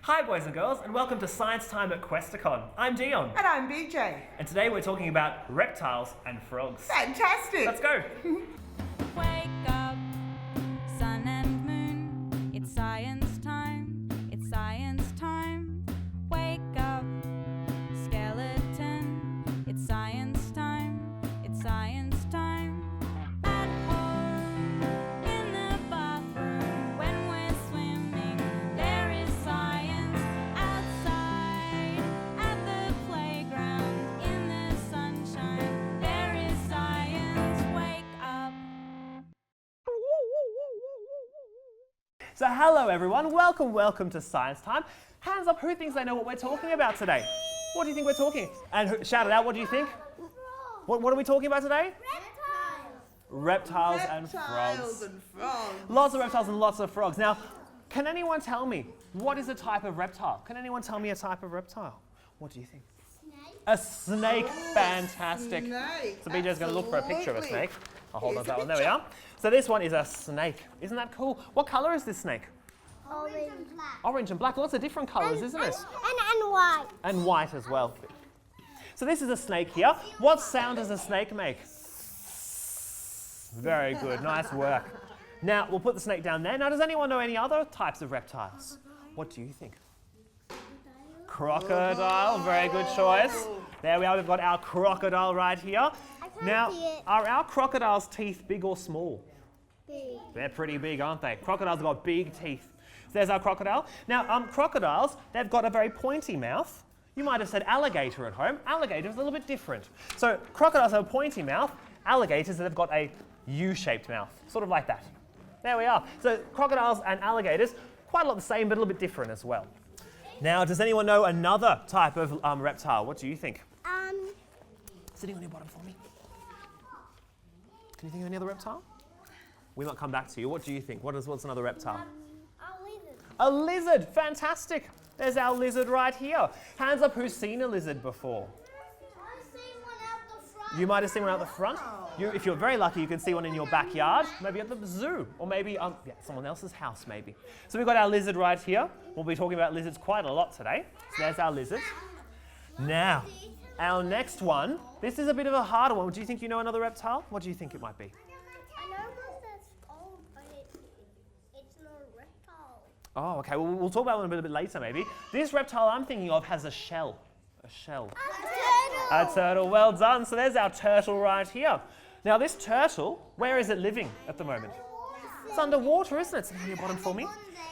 Hi boys and girls, and welcome to Science Time at Questacon. I'm Dion. And I'm BJ. And today we're talking about reptiles and frogs. Fantastic. Let's go. Wake up, sun and moon, it's science time, it's science time. Wake up, skeleton, it's science time, it's science time. At home, in the bathroom, when we're swimming, there is science. Outside, at the playground, in the sunshine, there is science. Wake up. So hello everyone, welcome to Science Time. Hands up, who thinks they know what we're talking about today? What do you think we're talking? And shout it out, what do you think? What are we talking about today? Reptiles and frogs. Lots of reptiles and lots of frogs. Now, can anyone tell me, what is a type of reptile? Can anyone tell me a type of reptile? What do you think? Snake. A snake, fantastic. Snake. So BJ's going to look for a picture of a Absolutely. snake. I'll hold on Here's to that a one, there we are. So this one is a snake. Isn't that cool? What colour is this snake? Orange and black. Orange and black, lots of different colours, isn't it? And white. And white as well. So this is a snake here. What sound does a snake make? Very good, nice work. Now, we'll put the snake down there. Now, does anyone know any other types of reptiles? What do you think? Crocodile, very good choice. There we are, we've got our crocodile right here. Now, see it. are our crocodile's teeth big or small? Big. They're pretty big, aren't they? Crocodiles have got big teeth. So there's our crocodile. Now, crocodiles, they've got a very pointy mouth. You might have said alligator at home. Alligator is a little bit different. So crocodiles have a pointy mouth. Alligators, they've got a U-shaped mouth, sort of like that. There we are. So crocodiles and alligators, quite a lot the same, but a little bit different as well. Now, does anyone know another type of reptile? What do you think? Sitting on your bottom for me. Can you think of any other reptile? We might come back to you. What do you think? What's another reptile? A lizard, fantastic. There's our lizard right here. Hands up who's seen a lizard before. I've seen one out the front. You might have seen one out the front. If you're very lucky, you can see one in your backyard, maybe at the zoo, or maybe someone else's house maybe. So we've got our lizard right here. We'll be talking about lizards quite a lot today. So there's our lizard. Now, our next one, this is a bit of a harder one. Do you think you know another reptile? What do you think it might be? I know one that's old, but it's not a reptile. Oh, okay. Well, we'll talk about one a bit later, maybe. This reptile I'm thinking of has a shell. A shell. A A turtle. Well done. So there's our turtle right here. Now, this turtle, where is it living at the moment? It's underwater, isn't it? Sit on your bottom for me.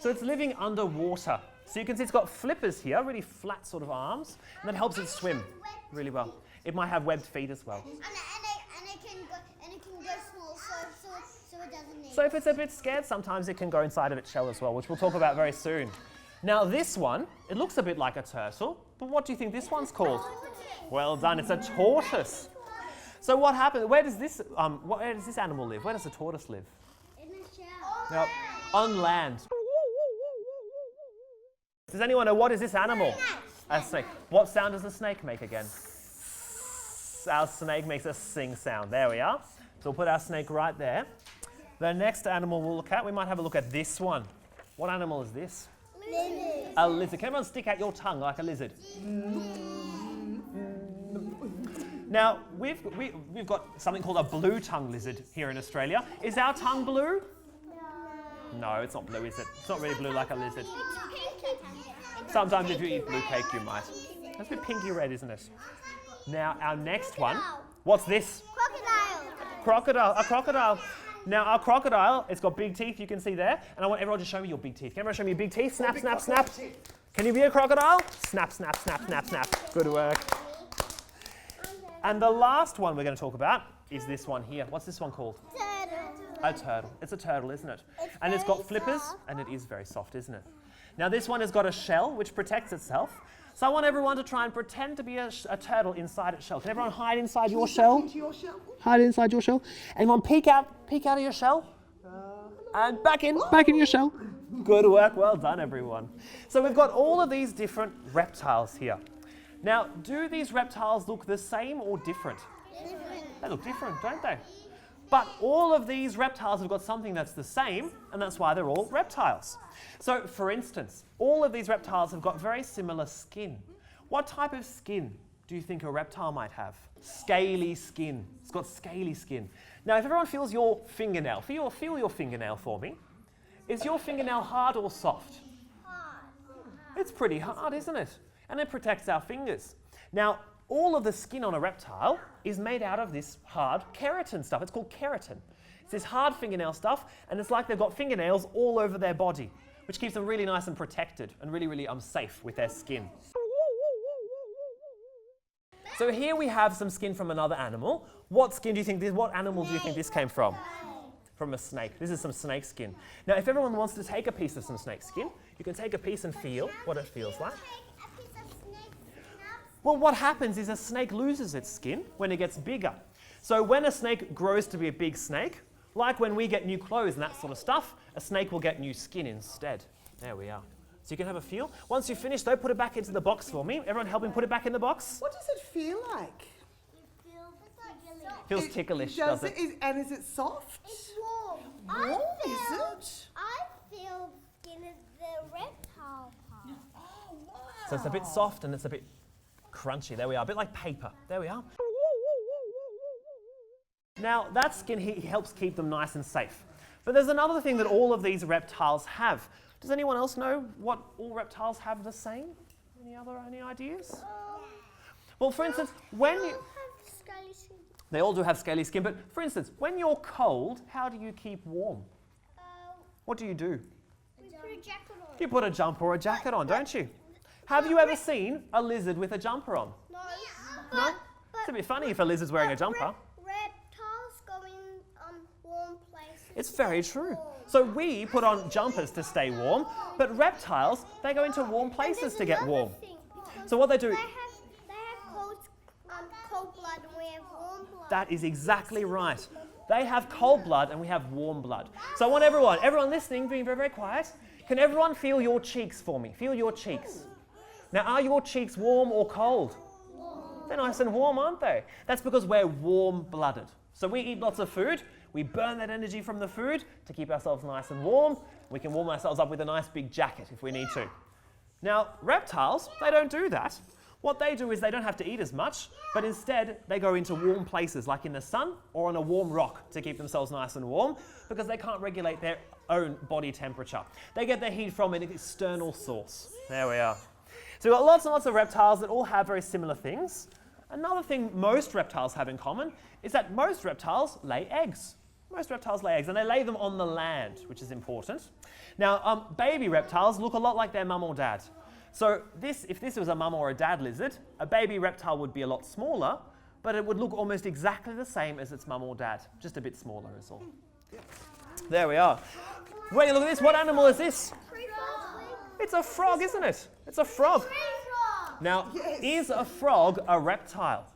So it's living underwater. So you can see it's got flippers here, really flat sort of arms, and that helps it swim really well. It might have webbed feet as well. And it can go small, so it doesn't need. So if it's a bit scared, sometimes it can go inside of its shell as well, which we'll talk about very soon. Now this one, it looks a bit like a turtle, but what do you think this one's called? Well done, it's a tortoise. So what happened? Where does this animal live? Where does the tortoise live? In the shell. Now, on land. Does anyone know what is this animal? A snake. What sound does the snake make again? Our snake makes a sing sound. There we are. So we'll put our snake right there. The next animal we'll look at, we might have a look at this one. What animal is this? Lizard. A lizard. Can everyone stick out your tongue like a lizard? Now, we've got something called a blue tongue lizard here in Australia. Is our tongue blue? No, it's not blue, is it? It's not really blue like a lizard. Sometimes if you eat blue cake, you might. That's a bit pinky red, isn't it? Now, our next one. What's this? Crocodile. A crocodile. Now, our crocodile, it's got big teeth, you can see there. And I want everyone to show me your big teeth. Can everyone show me your big teeth? Snap, snap, snap. Can you be a crocodile? Snap, snap, snap, snap, snap. Good work. And the last one we're going to talk about is this one here. What's this one called? Turtle. A turtle. It's a turtle, isn't it? And it's got flippers, and it is very soft, isn't it? Now, this one has got a shell, which protects itself. So I want everyone to try and pretend to be a turtle inside its shell. Can everyone hide inside your shell? Into your shell. Hide inside your shell. Anyone peek out of your shell? And back in your shell. Good work, well done everyone. So we've got all of these different reptiles here. Now, do these reptiles look the same or different? Different. They look different, don't they? But all of these reptiles have got something that's the same, and that's why they're all reptiles. So, for instance, all of these reptiles have got very similar skin. What type of skin do you think a reptile might have? Scaly skin. It's got scaly skin. Now, if everyone feels your fingernail, feel your fingernail for me. Is your fingernail hard or soft? Hard. It's pretty hard, isn't it? And it protects our fingers. Now, all of the skin on a reptile is made out of this hard keratin stuff. It's called keratin. It's this hard fingernail stuff, and it's like they've got fingernails all over their body, which keeps them really nice and protected and really, really safe with their skin. So here we have some skin from another animal. What animal do you think this came from? From a snake. This is some snake skin. Now, if everyone wants to take a piece of some snake skin, you can take a piece and feel what it feels like. Well, what happens is a snake loses its skin when it gets bigger. So when a snake grows to be a big snake, like when we get new clothes and that sort of stuff, a snake will get new skin instead. There we are. So you can have a feel. Once you finish though, put it back into the box for me. Everyone help me put it back in the box. What does it feel like? Feels ticklish, does it? And is it soft? It's warm. Warm, is it? I feel skin is the reptile part. Oh, wow. So it's a bit soft and it's a bit crunchy. There we are. A bit like paper. There we are. Now, that skin helps keep them nice and safe. But there's another thing that all of these reptiles have. Does anyone else know what all reptiles have the same? Any ideas? Well, for instance, when you... They all do have scaly skin, but for instance, when you're cold, how do you keep warm? What do? We put a jacket on. You put a jumper or a jacket on, don't you? Have you ever seen a lizard with a jumper on? No. No? It's a bit funny if a lizard's wearing a jumper. Reptiles go in warm places. It's very true. So we put on jumpers to stay warm, but reptiles, they go into warm places to get warm. So what they do... They have cold blood and we have warm blood. That is exactly right. They have cold blood and we have warm blood. So I want everyone listening, being very, very quiet. Can everyone feel your cheeks for me? Feel your cheeks. Now, are your cheeks warm or cold? Warm. They're nice and warm, aren't they? That's because we're warm-blooded. So we eat lots of food. We burn that energy from the food to keep ourselves nice and warm. We can warm ourselves up with a nice big jacket if we need to. Now, reptiles, they don't do that. What they do is they don't have to eat as much, but instead they go into warm places like in the sun or on a warm rock to keep themselves nice and warm because they can't regulate their own body temperature. They get their heat from an external source. There we are. So we've got lots and lots of reptiles that all have very similar things. Another thing most reptiles have in common is that most reptiles lay eggs. Most reptiles lay eggs, and they lay them on the land, which is important. Now, baby reptiles look a lot like their mum or dad. So if this was a mum or a dad lizard, a baby reptile would be a lot smaller, but it would look almost exactly the same as its mum or dad, just a bit smaller is all. There we are. Wait, look at this. What animal is this? It's a frog, isn't it? It's a frog. Now, is a frog a reptile?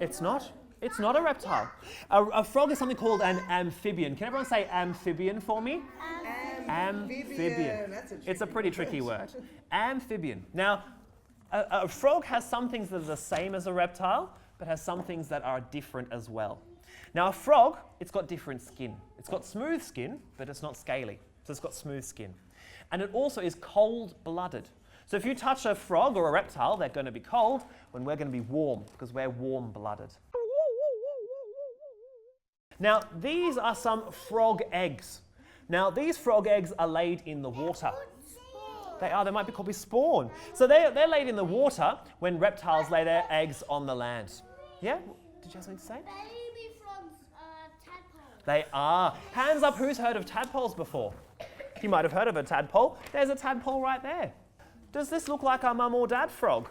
It's not. It's not a reptile. A frog is something called an amphibian. Can everyone say amphibian for me? Amphibian. It's a pretty tricky word. Amphibian. Now, a frog has some things that are the same as a reptile, but has some things that are different as well. Now, a frog, it's got different skin. It's got smooth skin, but it's not scaly. So it's got smooth skin. And it also is cold-blooded. So if you touch a frog or a reptile, they're going to be cold, when we're going to be warm, because we're warm-blooded. Now, these are some frog eggs. Now, these frog eggs are laid in the water. They might be called spawn. So they're laid in the water when reptiles lay their eggs on the land. Yeah? Did you have something to say? Baby frogs are tadpoles. They are. Hands up, who's heard of tadpoles before? You might have heard of a tadpole. There's a tadpole right there. Does this look like our mum or dad frog?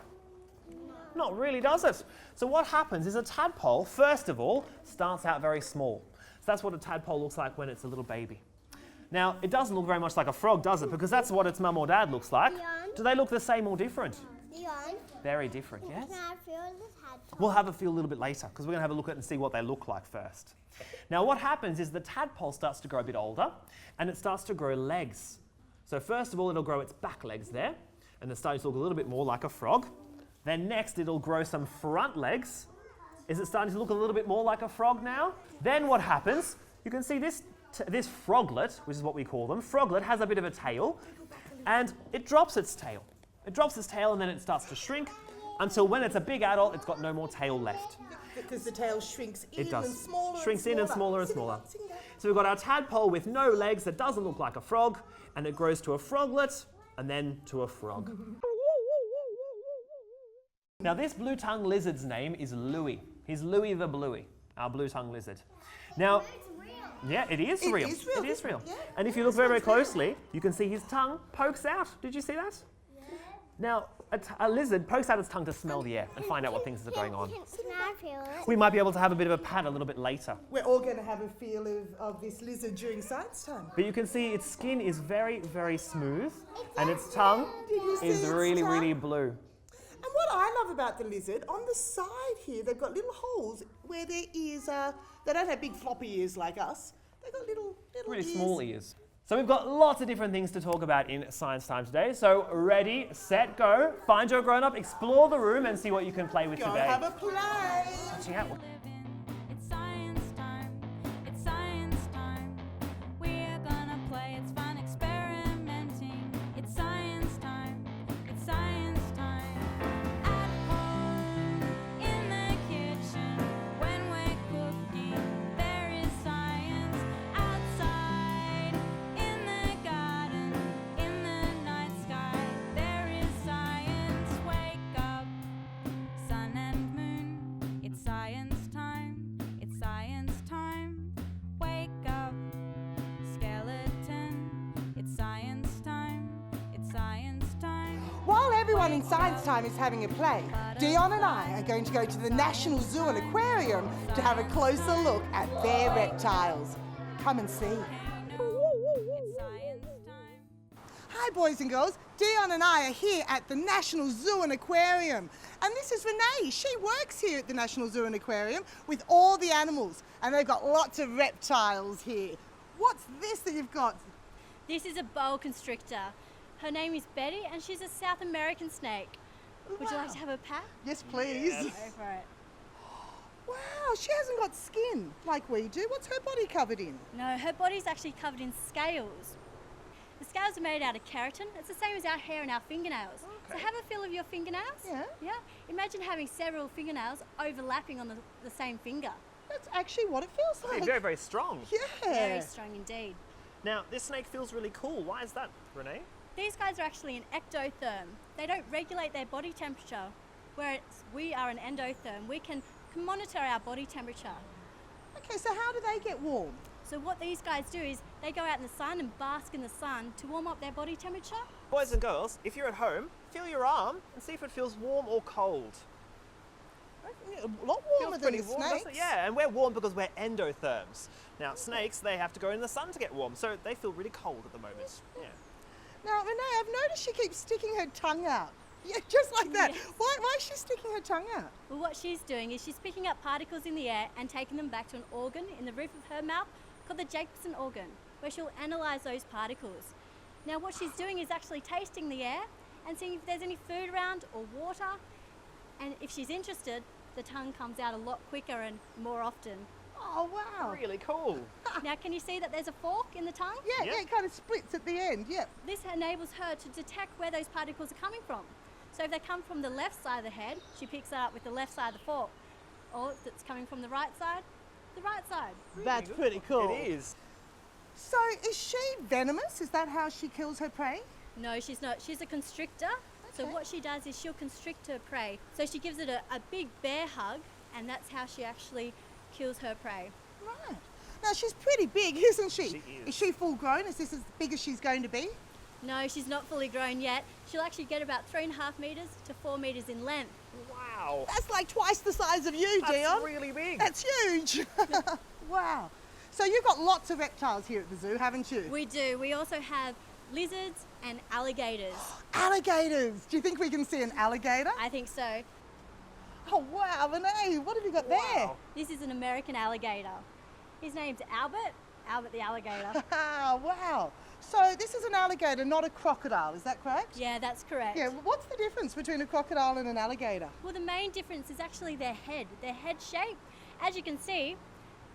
Not really, does it? So what happens is a tadpole, first of all, starts out very small. So that's what a tadpole looks like when it's a little baby. Now, it doesn't look very much like a frog, does it? Because that's what its mum or dad looks like. Do they look the same or different? Very different, yes? Can I feel the tadpole? We'll have a feel a little bit later because we're going to have a look at it and see what they look like first. Now, what happens is the tadpole starts to grow a bit older and it starts to grow legs. So first of all, it'll grow its back legs there and it's starting to look a little bit more like a frog. Then next, it'll grow some front legs Is it starting to look a little bit more like a frog now? Then what happens? You can see this froglet, which is what we call them. Froglet has a bit of a tail, and it drops its tail. It drops its tail, and then it starts to shrink until when it's a big adult, it's got no more tail left. Because the tail shrinks in It does. and smaller Shrinks and in and smaller and Sitting smaller. up, sitting down. So we've got our tadpole with no legs that doesn't look like a frog, and it grows to a froglet, and then to a frog. Now this blue-tongued lizard's name is Louie. He's Louie the Bluey, our blue-tongued lizard. Now, It's real. yeah, it is It real. is real, It is real. yeah. And if you look very, very closely, you can see his tongue pokes out. Did you see that? Now, a lizard pokes out its tongue to smell the air and find out what things are going on. Can I feel it? We might be able to have a bit of a pat a little bit later. We're all going to have a feel of this lizard during science time. But you can see its skin is very, very smooth, and its tongue Did you see is its really, tongue? really blue. And what I love about the lizard, on the side here, they've got little holes where their ears are. They don't have big floppy ears like us. They've got little Really ears. small ears. So we've got lots of different things to talk about in Science Time today. So ready, set, go. Find your grown-up, explore the room, and see what you can play with Go today. have a play. Watching out. It's science time. It's science time. We're gonna play. It's fun experimenting. It's science time. It's science time. At home, in the kitchen, when we're cooking, there is science. Outside, in the garden, in the night sky, there is science. Wake up, sun and moon. It's science time. It's science time. Wake up, skeleton. It's science time. It's science time. While everyone in science time is having a play, Dion and I are going to go to the National Zoo and Aquarium to have a closer look at their reptiles. Come and see. It's science time. Hi boys and girls, Dion and I are here at the National Zoo and Aquarium. And this is Renee. She works here at the National Zoo and Aquarium with all the animals. And they've got lots of reptiles here. What's this that you've got? This is a boa constrictor. Her name is Betty and she's a South American snake. Would you like to have a pat? Yes, please. Go for it. Wow, she hasn't got skin like we do. What's her body covered in? No, her body's actually covered in scales. The scales are made out of keratin. It's the same as our hair and our fingernails. So have a feel of your fingernails. Yeah. Yeah. Imagine having several fingernails overlapping on the same finger. That's actually what it feels like. Very, very strong. Yeah. Very strong indeed. Now, this snake feels really cool. Why is that, Renee? These guys are actually an ectotherm. They don't regulate their body temperature, whereas we are an endotherm. We can monitor our body temperature. Okay, so how do they get warm? So what these guys do is they go out in the sun and bask in the sun to warm up their body temperature. Boys and girls, if you're at home, feel your arm and see if it feels warm or cold. A lot warmer Feels than pretty the warm, snakes. doesn't it? Yeah, and we're warm because we're endotherms. Now, snakes, they have to go in the sun to get warm, so they feel really cold at the moment. Yeah. Now, Renee, I've noticed she keeps sticking her tongue out. Yeah, just like that. Yes. Why is she sticking her tongue out? Well, what she's doing is she's picking up particles in the air and taking them back to an organ in the roof of her mouth called the Jacobson organ, where she'll analyse those particles. Now, what she's doing is actually tasting the air and seeing if there's any food around or water. And if she's interested, the tongue comes out a lot quicker and more often. Oh, wow. Really cool. Now, can you see that there's a fork in the tongue? Yeah, Yep. yeah, it kind of splits at the end, yep. This enables her to detect where those particles are coming from. So if they come from the left side of the head, she picks that up with the left side of the fork. Or if it's coming from the right side, the right side. That's pretty cool. It is. So is she venomous? Is that how she kills her prey? No, she's not. She's a constrictor. So Okay. what she does is she'll constrict her prey. So she gives it a big bear hug, and that's how she actually kills her prey. Right. Now, she's pretty big, isn't she? She is. Is she full grown? Is this as big as she's going to be? No, she's not fully grown yet. She'll actually get about 3.5 metres to 4 metres in length. Wow. That's like twice the size of you, That's Dion. really big. That's huge. Wow. So you've got lots of reptiles here at the zoo, haven't you? We do. We also have lizards and alligators. Alligators. Do you think we can see an alligator? I think so. Oh, wow, Renee, what have you got there? Wow. This is an American alligator. His name's Albert the alligator. Wow. So this is an alligator, not a crocodile, is that correct? Yeah, that's correct. Yeah, what's the difference between a crocodile and an alligator? Well, the main difference is actually their head shape. As you can see,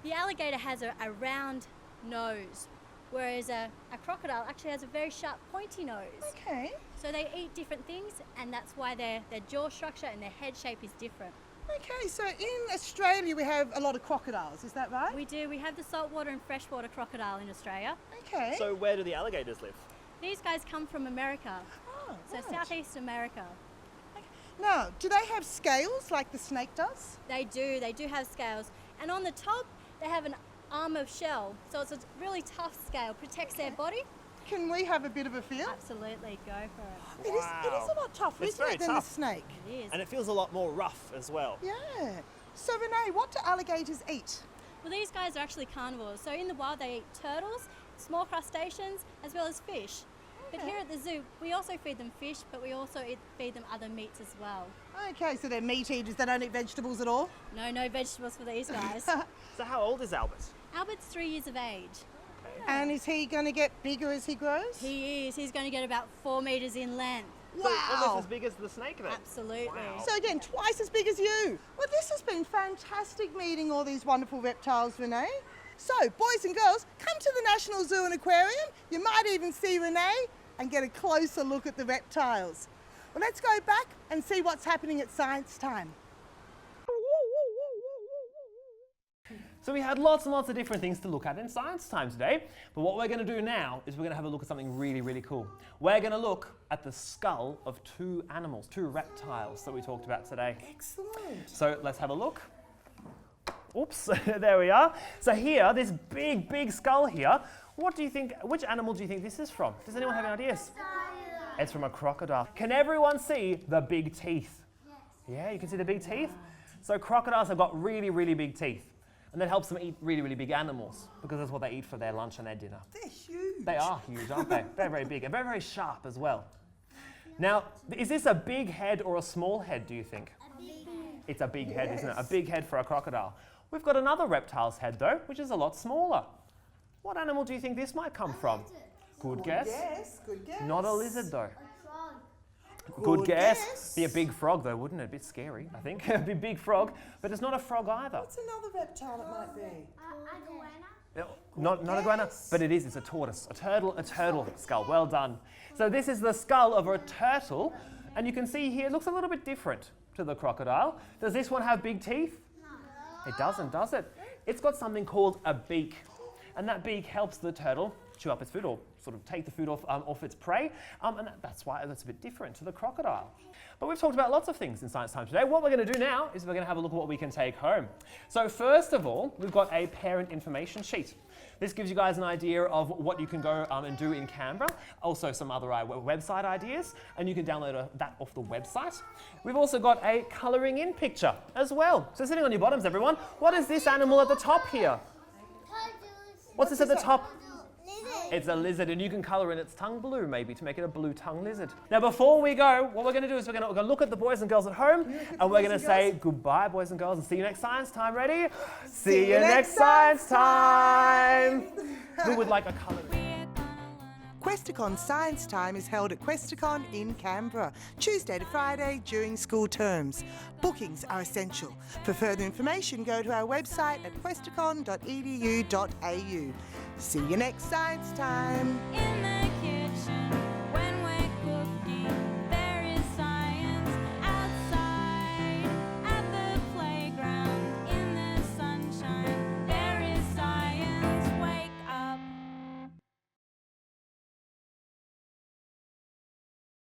the alligator has a round nose, whereas a crocodile actually has a very sharp, pointy nose. Okay. So they eat different things, and that's why their jaw structure and their head shape is different. Okay, so in Australia we have a lot of crocodiles, is that right? We do. We have the saltwater and freshwater crocodile in Australia. Okay. So where do the alligators live? These guys come from America, Oh, so right. Southeast America. Now, do they have scales like the snake does? They do have scales. And on the top, they have an armor shell. So it's a really tough scale, protects their body. Can we have a bit of a feel? Absolutely, go for It is a lot tougher, It's isn't very it, than tough. the snake? it. It is. And it feels a lot more rough as well. Yeah. So Renee, what do alligators eat? Well, these guys are actually carnivores. So in the wild, they eat turtles, small crustaceans, as well as fish. But here at the zoo, we also feed them fish, but we also feed them other meats as well. Okay, so they're meat eaters, they don't eat vegetables at all? No vegetables for these guys. So how old is Albert? Albert's 3 years of age. And is he going to get bigger as he grows? He is. He's going to get about 4 meters in length. So almost Wow. as big as the snake then? Absolutely. Wow. So again, twice as big as you. Well, this has been fantastic meeting all these wonderful reptiles, Renee. So, boys and girls, come to the National Zoo and Aquarium. You might even see Renee and get a closer look at the reptiles. Well, let's go back and see what's happening at science time. So we had lots and lots of different things to look at in science time today, but what we're going to do now is we're going to have a look at something really, really cool. We're going to look at the skull of two animals, two reptiles that we talked about today. Excellent. So let's have a look. Oops, there we are. So here, this big, big skull here, what do you think, which animal do you think this is from? Does anyone have any ideas? It's from a crocodile. Can everyone see the big teeth? Yeah, you can see the big teeth? So crocodiles have got really, really big teeth. And that helps them eat really, really big animals because that's what they eat for their lunch and their dinner. They're huge. They are huge, aren't they? They're very big and very, very sharp as well. Now, is this a big head or a small head, do you think? It's a big head, isn't it? A big head for a crocodile. We've got another reptile's head, though, which is a lot smaller. What animal do you think this might come from? Good guess. Yes, good guess. Not a lizard, though. Good Good guess. guess. Be a big frog, though, wouldn't it? A bit scary, I think. Be a big frog, but it's not a frog either. What's another reptile it might be? Not a iguana, but it is. It's a tortoise, a turtle skull. Well done. So this is the skull of a turtle, and you can see here it looks a little bit different to the crocodile. Does this one have big teeth? It doesn't, does it? It's got something called a beak, and that beak helps the turtle chew up its food or sort of take the food off its prey, and that's why that's a bit different to the crocodile. But we've talked about lots of things in Science Time today. What we're going to do now is we're going to have a look at what we can take home. So first of all, we've got a parent information sheet. This gives you guys an idea of what you can go and do in Canberra, also some other website ideas, and you can download that off the website. We've also got a colouring in picture as well. So sitting on your bottoms, everyone, what is this animal at the top here? What's this at the top? It's a lizard, and you can colour in its tongue blue, maybe, to make it a blue tongue lizard. Now, before we go, what we're going to do is we're going to look at the boys and girls at home, and we're going to say goodbye, boys and girls, and see you next science time. Ready? See you next science time! Who would like a colour? Questacon Science Time is held at Questacon in Canberra, Tuesday to Friday during school terms. Bookings are essential. For further information, go to our website at questacon.edu.au. See you next Science Time. In the kitchen.